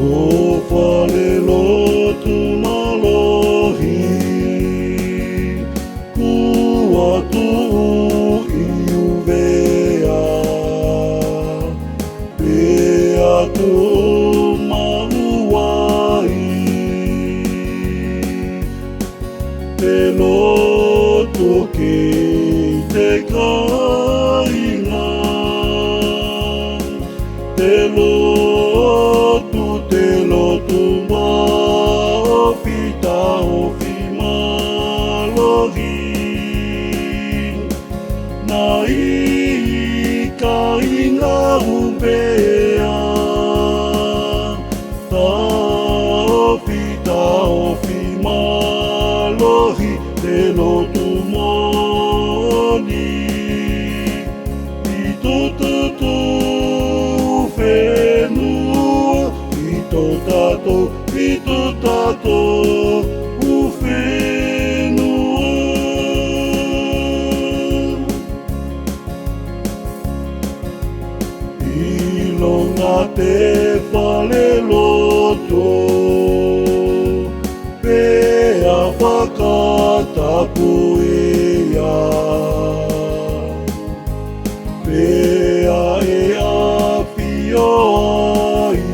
O whalelo tuna lohi, kua tuu I uvea, pea tu mauai, te lotu ki te kainga, te lotu ma o pita o whimalohi. Na I ka inga upea, ta o pita o whimalohi, te lotu moni. I tututu whenua, I tō tato u whenua. I longa te whale loto, pea whakatapu ia, pea awhio ai,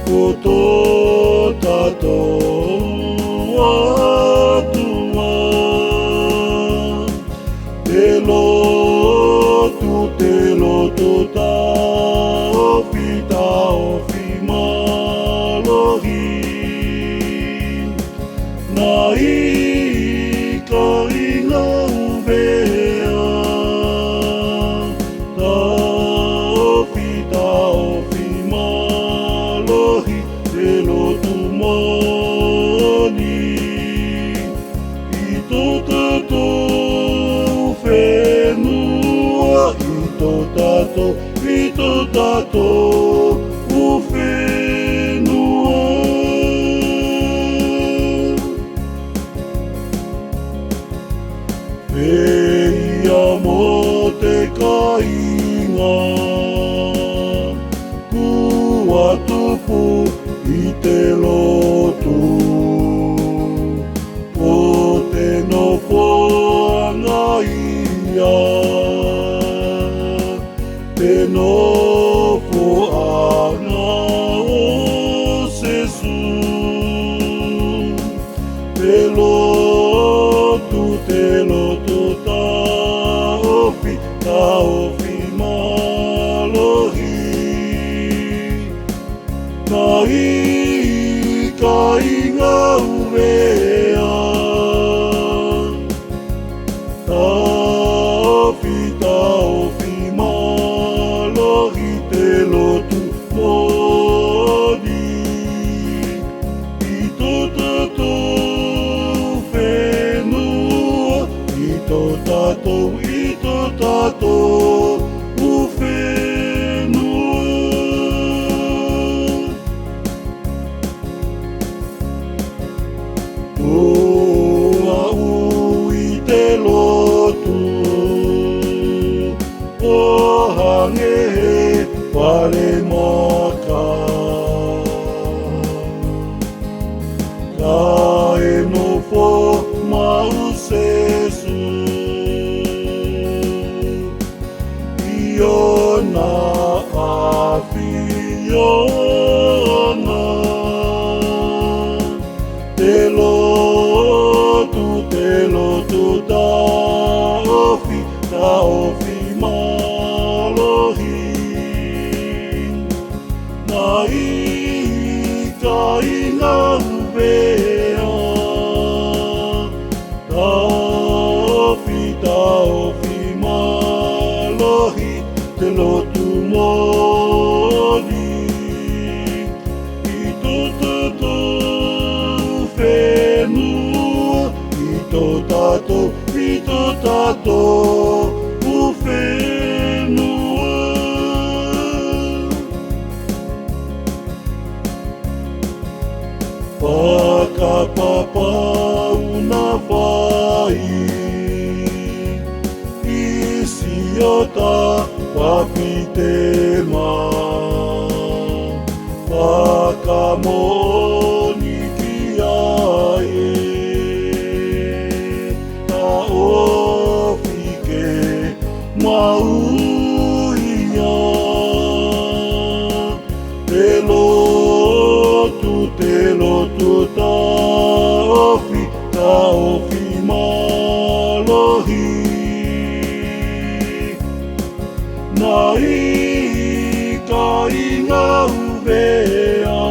ko tō tato atua, te lotu ta o pita o whimalohi. Na I ka inga uvea, ta o pita o whimalohi, te lotu moni. I tō tato whenua, I tō tato u whenua. Pēia mō te kainga, kua tupu I te lotu, o te nofo anga ia, te nofo anga o sesu, te lotu ta ofi malohi. Na I ka inga uvea, ta ofi malohi, te lotu moni. I tō tato whenua, I tō tato u whenua. Ua I te lotu, o hange he wale maka, ka e nofo mau sesu, Iona awhiona, te lotu ta ofi malohi. Na I ka inga uvea, ta ofi malohi, te lotu moni. I tō tato whenua, I tō tato u whenua. Whakapapa una whai, isi o ta wapite mā. Whakamoni ki ae Ta ofi ke mauia Te lotu ta ofi malohi Nai ka inga uvea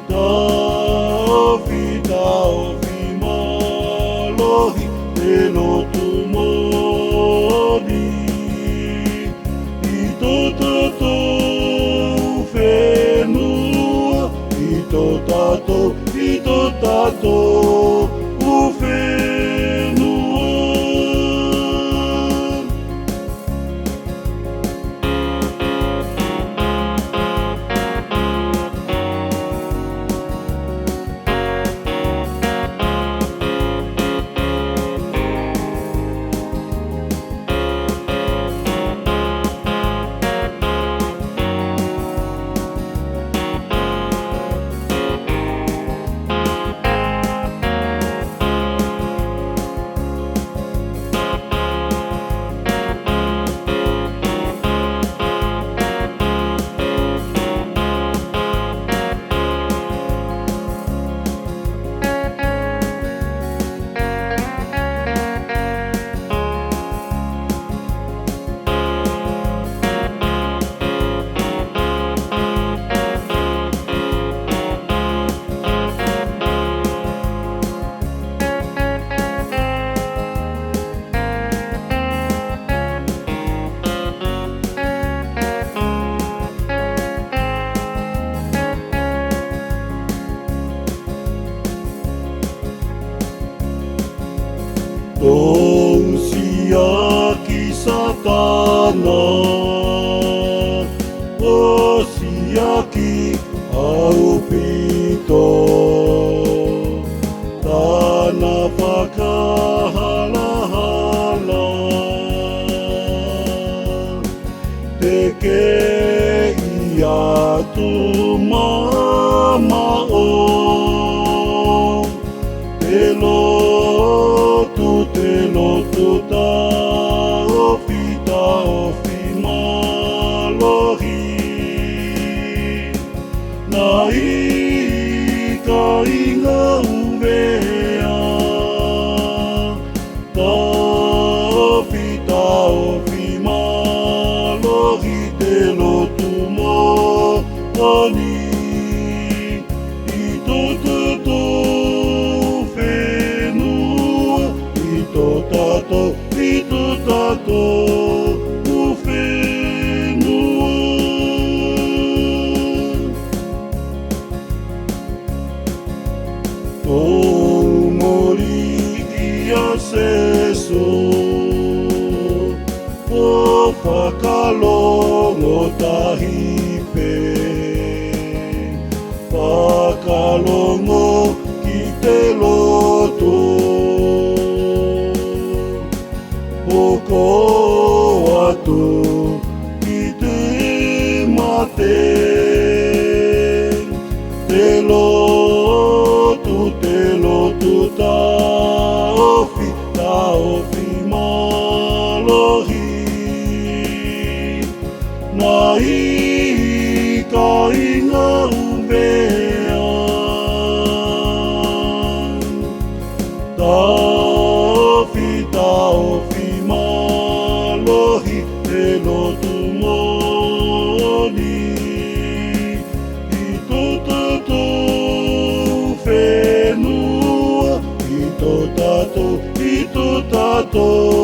Ta ofi malohi Te lotu moni I tō tātou whenua I tō tātou whenua Tongsia ki satana Osia ki aupito Tana whakahala Te ke ia tu mama o Te lotu ta ofi malohi Nai ka inga uvea Ta ofi malohi Te lotu moni I tō tātou whenua I tō tātou whenua Tō mori ia seso O whakalongo tahipe Whakalongo ki te loto Oko atu ki te mate Te lotu ta ofi malohi Nai ka inga uvea Ta ofi malohi Te lotu moni I tō tātou whenua I tō tātou